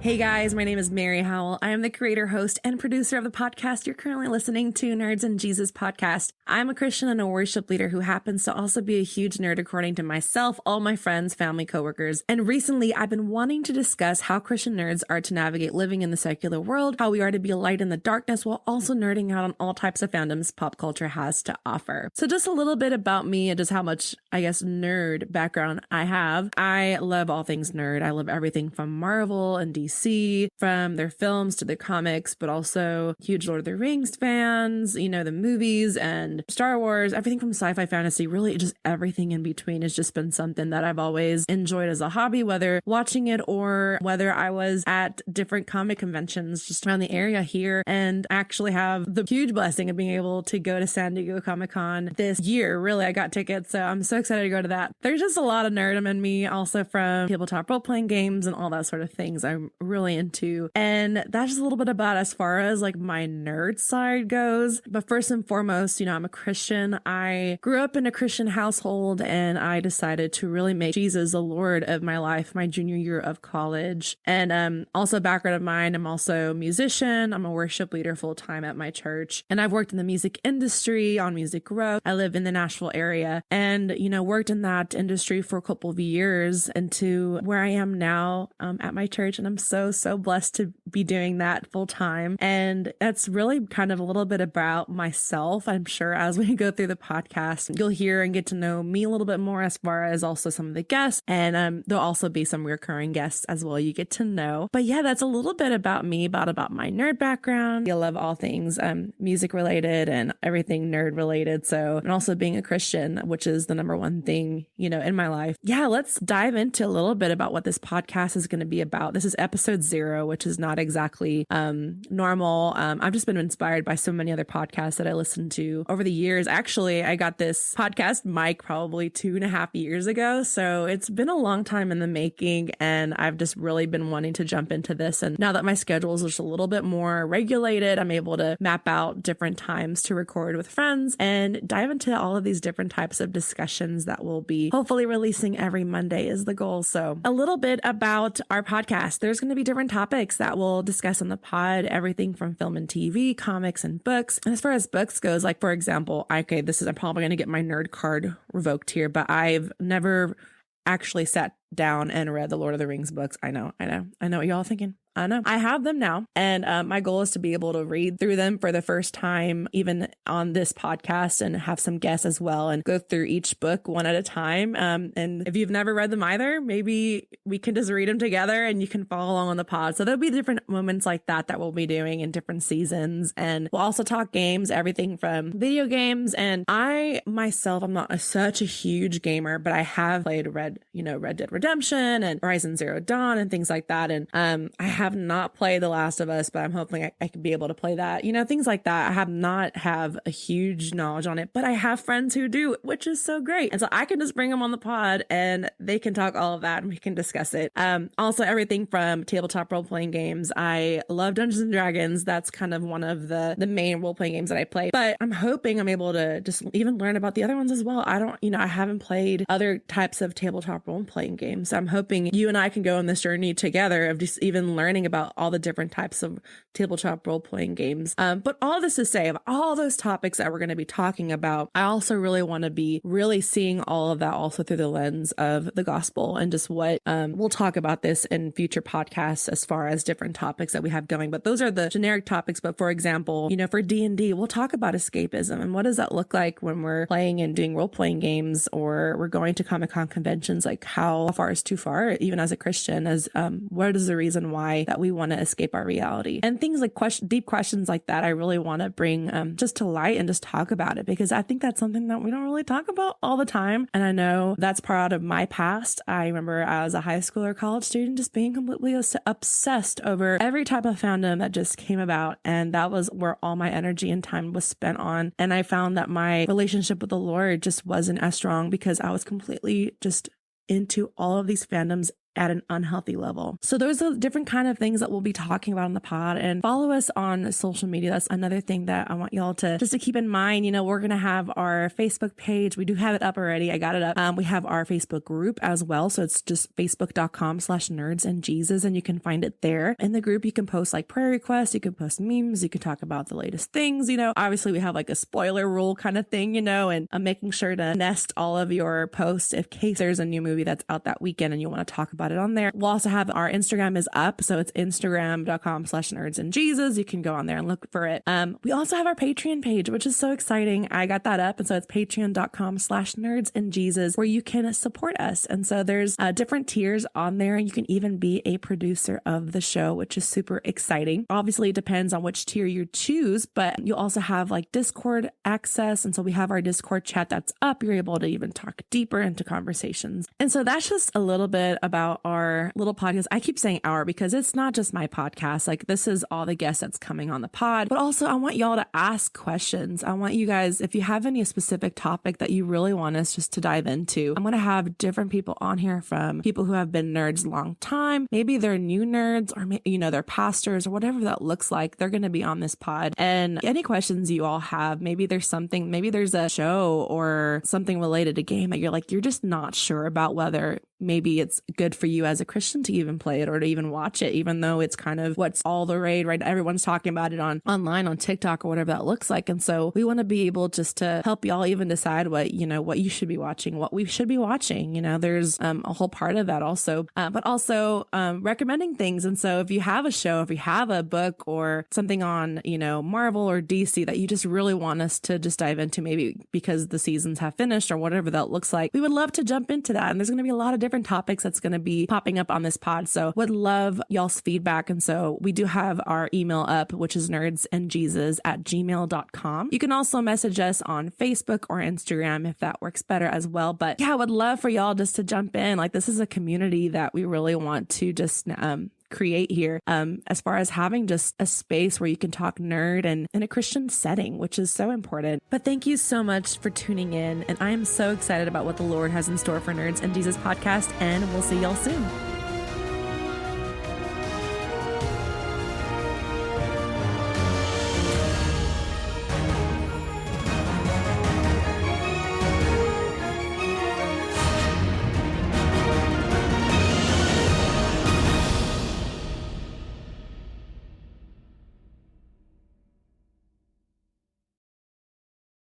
Hey guys, my name is Mary Howell. I am the creator, host, and producer of the podcast you're currently listening to, Nerds and Jesus Podcast. I'm a Christian and a worship leader who happens to also be a huge nerd according to myself, all my friends, family, coworkers. And recently, I've been wanting to discuss how Christian nerds are to navigate living in the secular world, how we are to be a light in the darkness while also nerding out on all types of fandoms pop culture has to offer. So just a little bit about me and just how much, nerd background I have. I love all things nerd. I love everything from Marvel and DC, from their films to their comics, but also huge Lord of the Rings fans, the movies and Star Wars, everything from sci-fi, fantasy, really just everything in between has just been something that I've always enjoyed as a hobby, whether watching it or whether I was at different comic conventions just around the area here and actually have the huge blessing of being able to go to San Diego Comic-Con this year. Really, I got tickets, so I'm so excited to go to that. There's just a lot of nerdom in me, also from tabletop role-playing games and all that sort of things I'm really into. And that's just a little bit about as far as like my nerd side goes. But first and foremost, I'm a Christian. I grew up in a Christian household and I decided to really make Jesus the Lord of my life my junior year of college. And also a background of mine, I'm also a musician. I'm a worship leader full time at my church. And I've worked in the music industry on Music Row. I live in the Nashville area and, worked in that industry for a couple of years into where I am now at my church. And I'm so blessed to be doing that full time. And that's really kind of a little bit about myself. I'm sure as we go through the podcast, you'll hear and get to know me a little bit more as far as also some of the guests. And there'll also be some recurring guests as well you get to know. But yeah, that's a little bit about me, about my nerd background. I love all things music related and everything nerd related. So, and also being a Christian, which is the number one thing, in my life. Yeah, let's dive into a little bit about what this podcast is going to be about. This is episode 0, which is not exactly normal. I've just been inspired by so many other podcasts that I listened to over the years. Actually, I got this podcast mic probably 2.5 years ago. So it's been a long time in the making and I've just really been wanting to jump into this. And now that my schedule is just a little bit more regulated, I'm able to map out different times to record with friends and dive into all of these different types of discussions that we'll be hopefully releasing every Monday is the goal. So a little bit about our podcast. There's going to be different topics that we'll discuss on the pod, everything from film and TV, comics and books. And as far as books goes, like for example, I'm probably going to get my nerd card revoked here, but I've never actually sat down and read the Lord of the Rings books. I know what y'all thinking. I know. I have them now. And my goal is to be able to read through them for the first time, even on this podcast, and have some guests as well and go through each book one at a time. And if you've never read them either, maybe we can just read them together and you can follow along on the pod. So there'll be different moments like that we'll be doing in different seasons. And we'll also talk games, everything from video games. And I myself, I'm not such a huge gamer, but I have played Red Dead Redemption and Horizon Zero Dawn and things like that. And I have not played The Last of Us, but I'm hoping I can be able to play that. Things like that. I have not have a huge knowledge on it, but I have friends who do, which is so great. And so I can just bring them on the pod and they can talk all of that and we can discuss it. Also everything from tabletop role-playing games. I love Dungeons and Dragons. That's kind of one of the main role-playing games that I play, but I'm hoping I'm able to just even learn about the other ones as well. I haven't played other types of tabletop role-playing games. So I'm hoping you and I can go on this journey together of just even learning about all the different types of tabletop role-playing games. But all this to say, of all those topics that we're going to be talking about, I also really want to be really seeing all of that also through the lens of the gospel and just what we'll talk about this in future podcasts as far as different topics that we have going. But those are the generic topics. But for example, for D&D, we'll talk about escapism and what does that look like when we're playing and doing role-playing games or we're going to Comic-Con conventions, like how far is too far, even as a Christian, as what is the reason why that we want to escape our reality and things like deep questions like that. I really want to bring just to light and just talk about it because I think that's something that we don't really talk about all the time. And I know that's part of my past. I remember as a high school or college student just being completely obsessed over every type of fandom that just came about. And that was where all my energy and time was spent on. And I found that my relationship with the Lord just wasn't as strong because I was completely just into all of these fandoms at an unhealthy level. So those are different kind of things that we'll be talking about on the pod, and follow us on social media. That's another thing that I want y'all to just to keep in mind. We're going to have our Facebook page. We do have it up already. I got it up. We have our Facebook group as well. So it's just facebook.com/nerdsandjesus, and you can find it there. In the group, you can post like prayer requests. You can post memes. You can talk about the latest things. Obviously we have like a spoiler rule kind of thing, and I'm making sure to nest all of your posts in case there's a new movie that's out that weekend and you want to talk about it on there. We'll also have our Instagram is up. So it's instagram.com/nerdsandjesus. You can go on there and look for it. We also have our Patreon page, which is so exciting. I got that up. And so it's patreon.com/nerdsandjesus, where you can support us. And so there's different tiers on there, and you can even be a producer of the show, which is super exciting. Obviously, it depends on which tier you choose, but you'll also have like Discord access. And so we have our Discord chat that's up. You're able to even talk deeper into conversations. And so that's just a little bit about our little podcast. I keep saying our because it's not just my podcast. Like, this is all the guests that's coming on the pod, but also I want y'all to ask questions. I want you guys, if you have any specific topic that you really want us just to dive into, I'm going to have different people on here, from people who have been nerds a long time. Maybe they're new nerds, or they're pastors, or whatever that looks like. They're going to be on this pod. And any questions you all have, maybe there's a show or something related to game that you're just not sure about whether maybe it's good for you as a Christian to even play it or to even watch it, even though it's kind of what's all the rage, right? Everyone's talking about it online on TikTok or whatever that looks like. And so we want to be able just to help y'all even decide what you should be watching, what we should be watching. There's a whole part of that also, but also recommending things. And so if you have a show, if you have a book or something on, Marvel or DC that you just really want us to just dive into, maybe because the seasons have finished or whatever that looks like, we would love to jump into that. And there's going to be a lot of different topics that's going to be popping up on this pod. So would love y'all's feedback. And so we do have our email up, which is nerdsandjesus@gmail.com. You can also message us on Facebook or Instagram if that works better as well. But yeah, I would love for y'all just to jump in. Like, this is a community that we really want to just create here, as far as having just a space where you can talk nerd and in a Christian setting, which is so important. But thank you so much for tuning in, and I am so excited about what the Lord has in store for Nerds and Jesus podcast, and we'll see y'all soon.